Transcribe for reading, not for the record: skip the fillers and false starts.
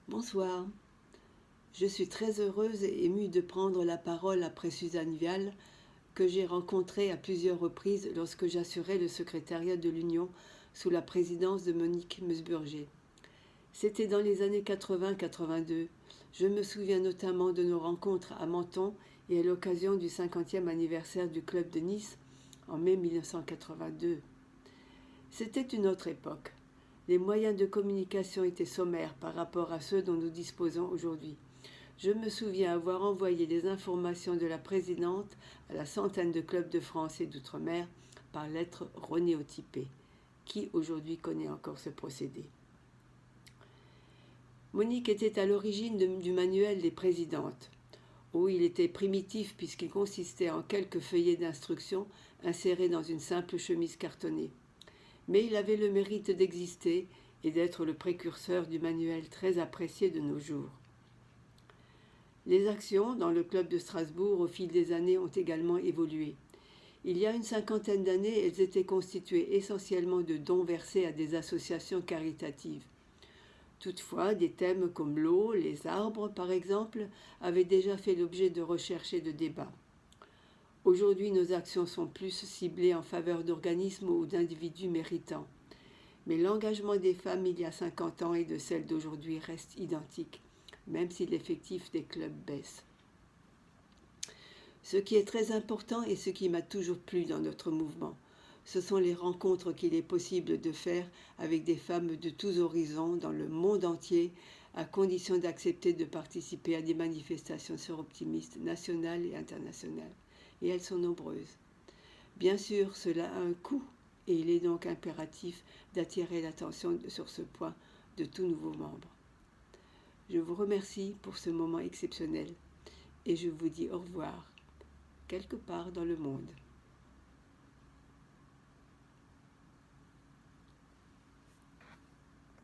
Bonsoir. Je suis très heureuse et émue de prendre la parole après Suzanne Vial, que j'ai rencontrée à plusieurs reprises lorsque j'assurais le secrétariat de l'Union sous la présidence de Monique Meusburger. C'était dans les années 80-82. Je me souviens notamment de nos rencontres à Menton et à l'occasion du 50e anniversaire du club de Nice en mai 1982. C'était une autre époque. Les moyens de communication étaient sommaires par rapport à ceux dont nous disposons aujourd'hui. Je me souviens avoir envoyé les informations de la présidente à la centaine de clubs de France et d'outre-mer par lettre renéotypée. Qui aujourd'hui connaît encore ce procédé? Monique était à l'origine du manuel des présidentes. Oh, il était primitif puisqu'il consistait en quelques feuillets d'instructions insérés dans une simple chemise cartonnée. Mais il avait le mérite d'exister et d'être le précurseur du manuel très apprécié de nos jours. Les actions dans le club de Strasbourg au fil des années ont également évolué. Il y a une cinquantaine d'années, elles étaient constituées essentiellement de dons versés à des associations caritatives. Toutefois, des thèmes comme l'eau, les arbres par exemple, avaient déjà fait l'objet de recherches et de débats. Aujourd'hui, nos actions sont plus ciblées en faveur d'organismes ou d'individus méritants. Mais l'engagement des femmes il y a 50 ans et de celles d'aujourd'hui reste identique, même si l'effectif des clubs baisse. Ce qui est très important et ce qui m'a toujours plu dans notre mouvement, ce sont les rencontres qu'il est possible de faire avec des femmes de tous horizons dans le monde entier, à condition d'accepter de participer à des manifestations suroptimistes nationales et internationales. Et elles sont nombreuses. Bien sûr, cela a un coût, et il est donc impératif d'attirer l'attention sur ce point de tout nouveaux membres. Je vous remercie pour ce moment exceptionnel et je vous dis au revoir, quelque part dans le monde.